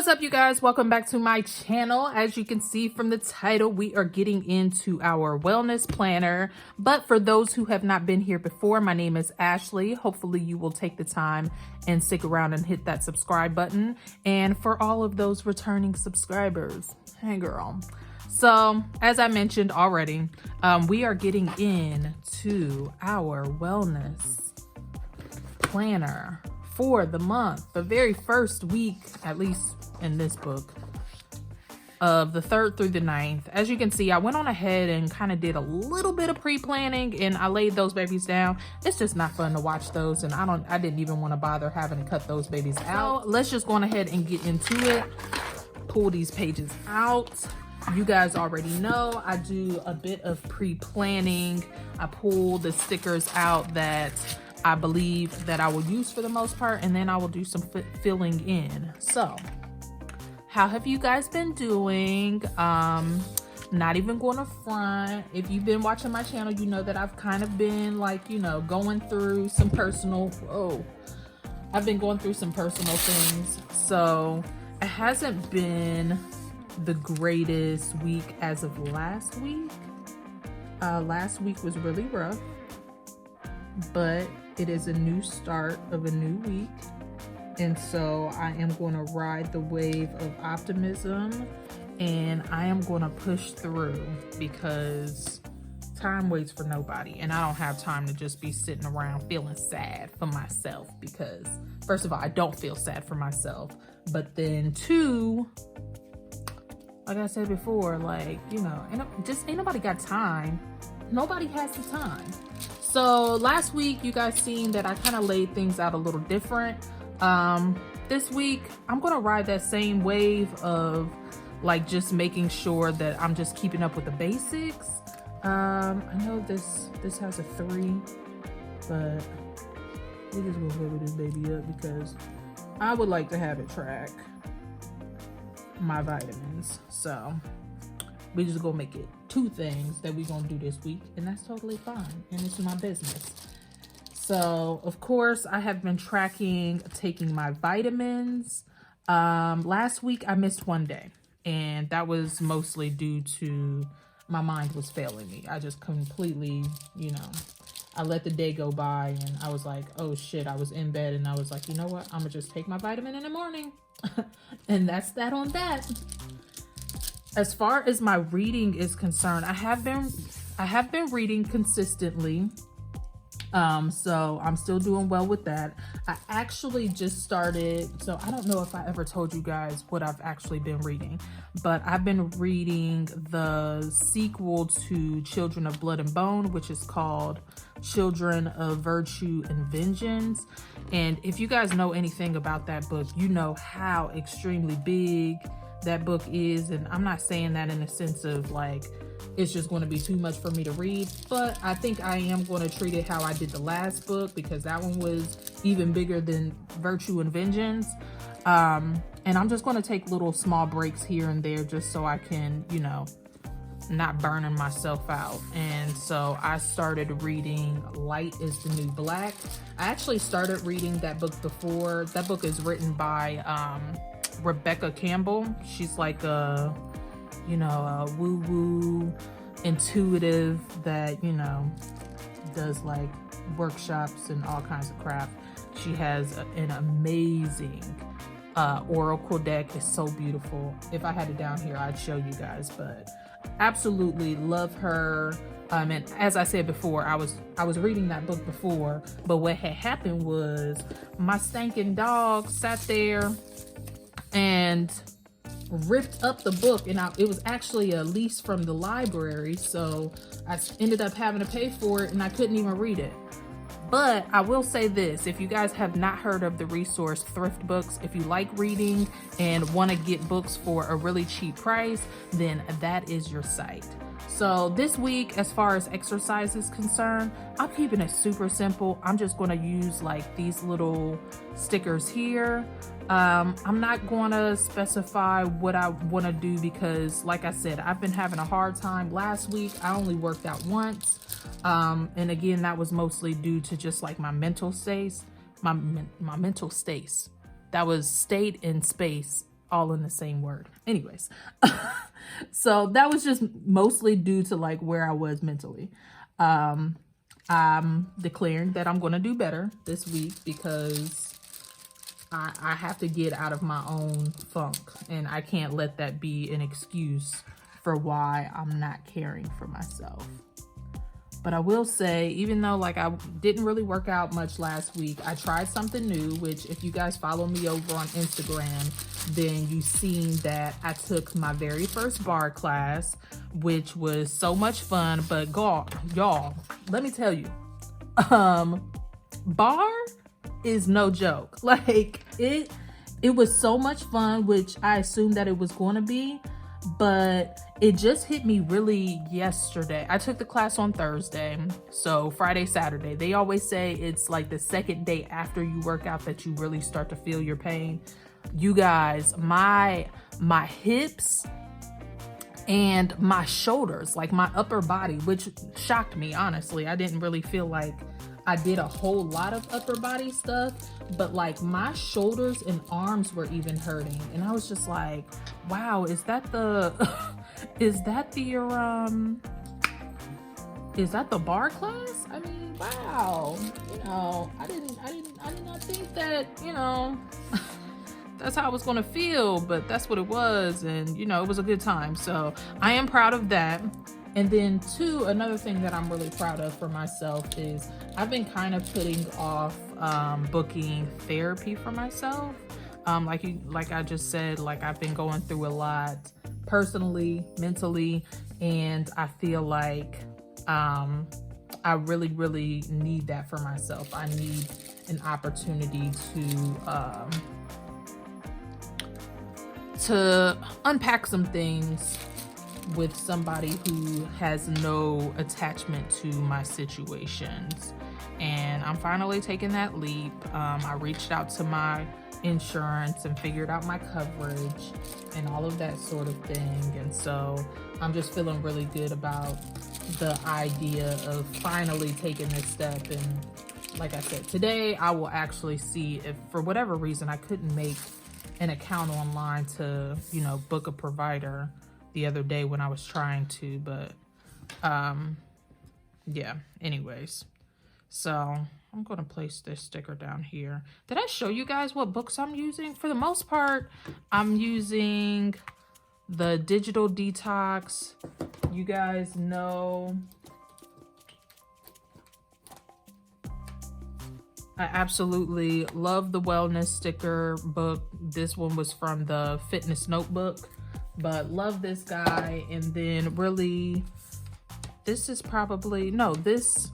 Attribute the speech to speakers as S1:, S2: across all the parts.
S1: What's up, you guys? Welcome back to my channel. As you can see from the title, we are getting into our wellness planner. But for those who have not been here before, my name is Ashley. Hopefully you will take the time and stick around and hit that subscribe button. And for all of those returning subscribers, hey girl. So as I mentioned already, we are getting into our wellness planner for the month, the very first week, at least in this book, of the 3rd through the 9th. As you can see, I went on ahead and kind of did a little bit of pre-planning, and I laid those babies down. It's just not fun to watch those, and I didn't even want to bother having to cut those babies out. So let's just go on ahead and get into it. Pull these pages out. You guys already know I do a bit of pre-planning. I pull the stickers out that I believe that I will use for the most part, and then I will do some filling in. So how have you guys been doing? Not even going to front. If you've been watching my channel, you know that I've kind of been like, you know, going through some personal, I've been going through some personal things. So it hasn't been the greatest week as of last week. Last week was really rough, but it is a new start of a new week. And so I am going to ride the wave of optimism, and I am going to push through because time waits for nobody. And I don't have time to just be sitting around feeling sad for myself, because first of all, I don't feel sad for myself. But then two, like I said before, like, you know, ain't nobody got time. Nobody has the time. So last week, you guys seen that I kind of laid things out a little different. This week, I'm going to ride that same wave of like just making sure that I'm just keeping up with the basics. I know this has a 3, but we're just going to cover this baby up because I would like to have it track my vitamins. So we just gonna make it 2 things that we're gonna do this week, and that's totally fine, and it's my business. So of course I have been taking my vitamins. Last week I missed 1 day, and that was mostly due to my mind was failing me. I just completely, you know, I let the day go by, and I was like, oh shit, I was in bed, and I was like, you know what, I'm gonna just take my vitamin in the morning. And that's that on that. As far as my reading is concerned, I have been reading consistently. So I'm still doing well with that. I actually just started, so I don't know if I ever told you guys what I've actually been reading, but I've been reading the sequel to Children of Blood and Bone, which is called Children of Virtue and Vengeance. And if you guys know anything about that book, you know how extremely big that book is. And I'm not saying that in the sense of like it's just going to be too much for me to read, but I think I am going to treat it how I did the last book, because that one was even bigger than Virtue and Vengeance. And I'm just going to take little small breaks here and there just so I can, you know, not burning myself out. And so I started reading Light is the New Black. I actually started reading that book before. That book is written by Rebecca Campbell. She's like a, you know, a woo-woo intuitive that, you know, does like workshops and all kinds of crap. She has an amazing oracle deck. It's so beautiful. If I had it down here, I'd show you guys, but absolutely love her. And as I said before, I was reading that book before, but what had happened was my stinking dog sat there and ripped up the book, and it was actually a lease from the library, so I ended up having to pay for it, and I couldn't even read it. But I will say this, if you guys have not heard of the resource Thrift Books, if you like reading and want to get books for a really cheap price, then that is your site. So this week, as far as exercise is concerned, I'm keeping it super simple. I'm just going to use like these little stickers here. I'm not going to specify what I want to do because, like I said, I've been having a hard time. Last week, I only worked out once. And again, that was mostly due to just like my mental states. My mental states. That was stayed in space all in the same word. Anyways, so that was just mostly due to like where I was mentally. I'm declaring that I'm going to do better this week because I have to get out of my own funk, and I can't let that be an excuse for why I'm not caring for myself. But I will say, even though like I didn't really work out much last week, I tried something new, which if you guys follow me over on Instagram, then you've seen that I took my very first barre class, which was so much fun. But y'all, let me tell you, barre is no joke. Like it was so much fun, which I assumed that it was going to be, but it just hit me really yesterday. I took the class on Thursday, so Friday, Saturday. They always say it's like the second day after you work out that you really start to feel your pain. You guys, my hips and my shoulders, like my upper body, which shocked me, honestly. I didn't really feel like I did a whole lot of upper body stuff, but like my shoulders and arms were even hurting. And I was just like, wow, is that the barre class? I mean, wow. You know, I did not think that, you know, that's how I was gonna feel, but that's what it was. And you know, it was a good time. So I am proud of that. And then two, another thing that I'm really proud of for myself is I've been kind of putting off booking therapy for myself. Like I just said, like I've been going through a lot personally, mentally, and I feel like I really, really need that for myself. I need an opportunity to unpack some things with somebody who has no attachment to my situations. And I'm finally taking that leap. I reached out to my insurance and figured out my coverage and all of that sort of thing. And so I'm just feeling really good about the idea of finally taking this step. And like I said, today I will actually see if for whatever reason I couldn't make an account online to, you know, book a provider the other day when I was trying to, but yeah, anyways. So I'm gonna place this sticker down here. Did I show you guys what books I'm using? For the most part, I'm using the Digital Detox. You guys know I absolutely love the wellness sticker book. This one was from the Fitness Notebook, but love this guy. And then really, this is probably, no, this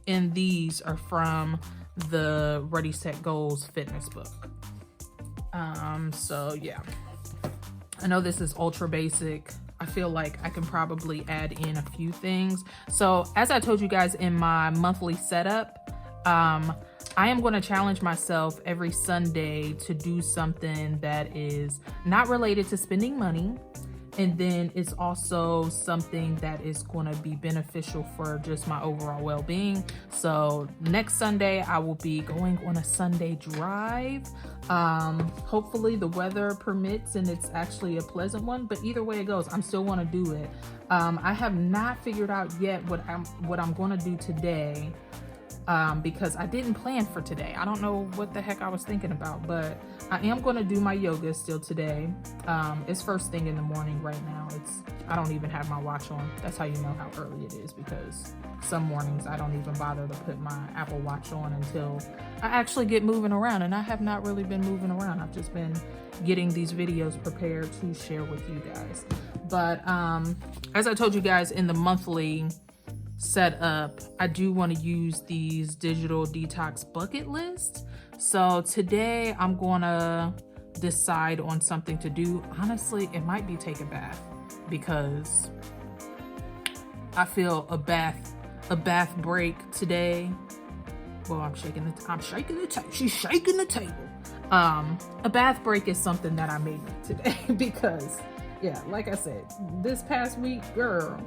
S1: and these are from the Ready Set Goals fitness book. So yeah, I know this is ultra basic. I feel like I can probably add in a few things. So as I told you guys in my monthly setup, I am going to challenge myself every Sunday to do something that is not related to spending money. And then it's also something that is going to be beneficial for just my overall well-being. So next Sunday, I will be going on a Sunday drive. Hopefully the weather permits and it's actually a pleasant one, but either way it goes, I'm still going to do it. I have not figured out yet what I'm going to do today. Because I didn't plan for today. I don't know what the heck I was thinking about, but I am going to do my yoga still today. It's first thing in the morning right now. I don't even have my watch on. That's how you know how early it is, because some mornings I don't even bother to put my Apple Watch on until I actually get moving around, and I have not really been moving around. I've just been getting these videos prepared to share with you guys. But as I told you guys in the monthly set up, I do want to use these Digital Detox bucket lists. So today I'm gonna decide on something to do. Honestly, it might be take a bath, because I feel a bath break today. Well, I'm shaking the table. She's shaking the table. A bath break is something that I may need today because yeah, like I said, this past week, girl,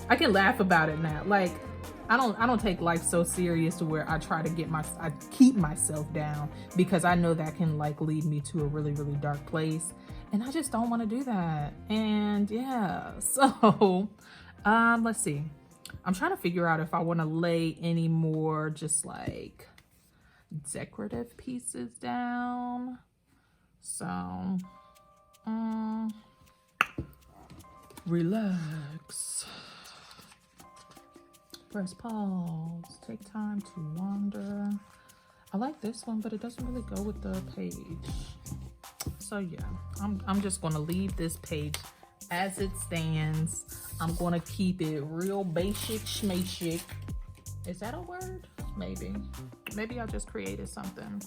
S1: I can laugh about it now. Like, I don't take life so serious to where I try to I keep myself down, because I know that can like lead me to a really, really dark place. And I just don't want to do that. And yeah, so let's see. I'm trying to figure out if I want to lay any more just like decorative pieces down. So relax, press pause, take time to wander. I like this one, but it doesn't really go with the page. So yeah, I'm just gonna leave this page as it stands. I'm gonna keep it real basic schmasic. Is that a word? Maybe I just created something.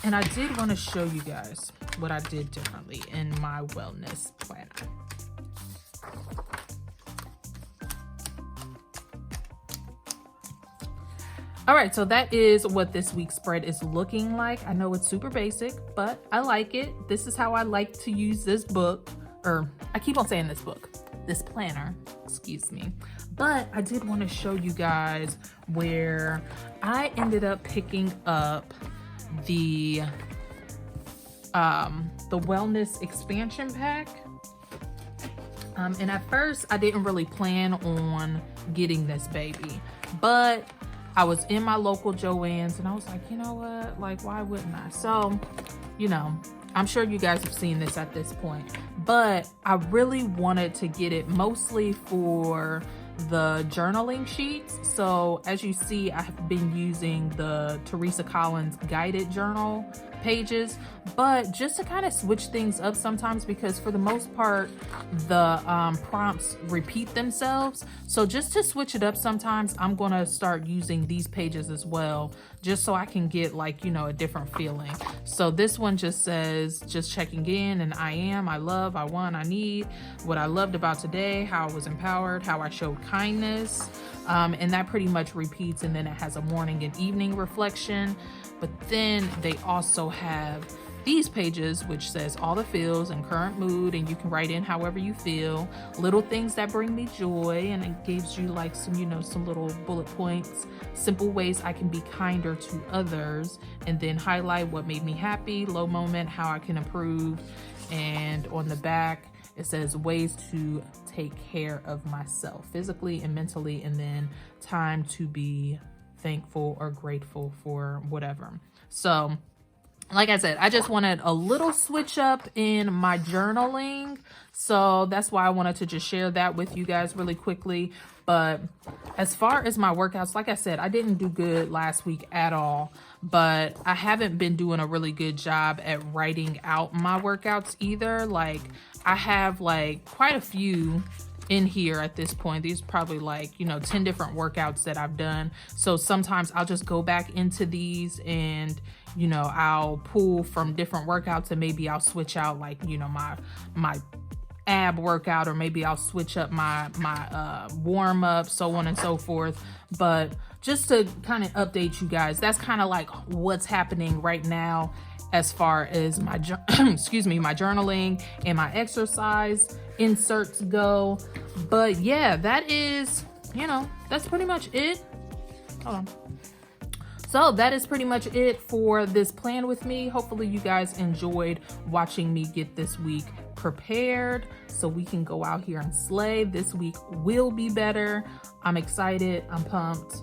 S1: And I did want to show you guys what I did differently in my wellness planner. All right, so that is what this week's spread is looking like. I know it's super basic, but I like it. This is how I like to use this book, or I keep on saying this planner, excuse me. But I did want to show you guys where I ended up picking up the wellness expansion pack. And at first I didn't really plan on getting this baby, but I was in my local Joann's and I was like, you know what, like, why wouldn't I? So, you know, I'm sure you guys have seen this at this point, but I really wanted to get it mostly for the journaling sheets. So as you see, I have been using the Teresa Collins guided journal pages, but just to kind of switch things up sometimes, because for the most part the prompts repeat themselves. So just to switch it up sometimes, I'm gonna start using these pages as well, just so I can get, like, you know, a different feeling. So this one just says, just checking in, and I am, I love, I want, I need, what I loved about today, how I was empowered, how I showed kindness, and that pretty much repeats. And then it has a morning and evening reflection. But then they also have these pages, which says all the feels and current mood, and you can write in however you feel, little things that bring me joy, and it gives you like some, you know, some little bullet points, simple ways I can be kinder to others, and then highlight what made me happy, low moment, how I can improve. And on the back it says ways to take care of myself physically and mentally, and then time to be thankful or grateful for whatever. So like I said, I just wanted a little switch up in my journaling, so that's why I wanted to just share that with you guys really quickly. But as far as my workouts, like I said, I didn't do good last week at all, but I haven't been doing a really good job at writing out my workouts either. Like, I have like quite a few in here at this point. These are probably like, you know, 10 different workouts that I've done. So sometimes I'll just go back into these and, you know, I'll pull from different workouts, and maybe I'll switch out, like, you know, my ab workout, or maybe I'll switch up my warm up, so on and so forth. But just to kind of update you guys, that's kind of like what's happening right now as far as my excuse me, my journaling and my exercise inserts go. But yeah, that is, you know, that's pretty much it. Hold on. So that is pretty much it for this plan with me. Hopefully you guys enjoyed watching me get this week prepared so we can go out here and slay. This week will be better. I'm excited. I'm pumped.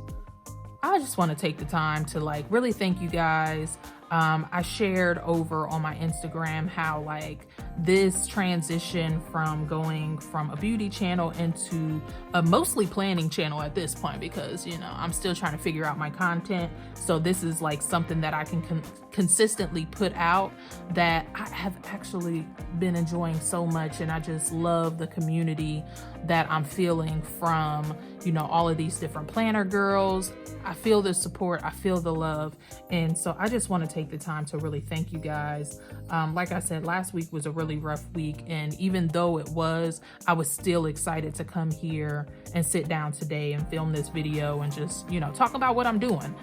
S1: I just want to take the time to like really thank you guys. I shared over on my Instagram how like this transition from going from a beauty channel into a mostly planning channel at this point, because, you know, I'm still trying to figure out my content. So this is like something that I can consistently put out, that I have actually been enjoying so much. And I just love the community that I'm feeling from, you know, all of these different planner girls. I feel the support, I feel the love. And so I just want to take the time to really thank you guys. Like I said, last week was a really rough week, and even though it was, I was still excited to come here and sit down today and film this video and just, you know, talk about what I'm doing.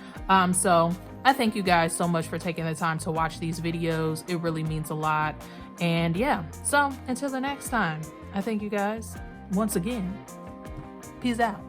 S1: So I thank you guys so much for taking the time to watch these videos. It really means a lot. And yeah, so until the next time, I thank you guys once again. Peace out.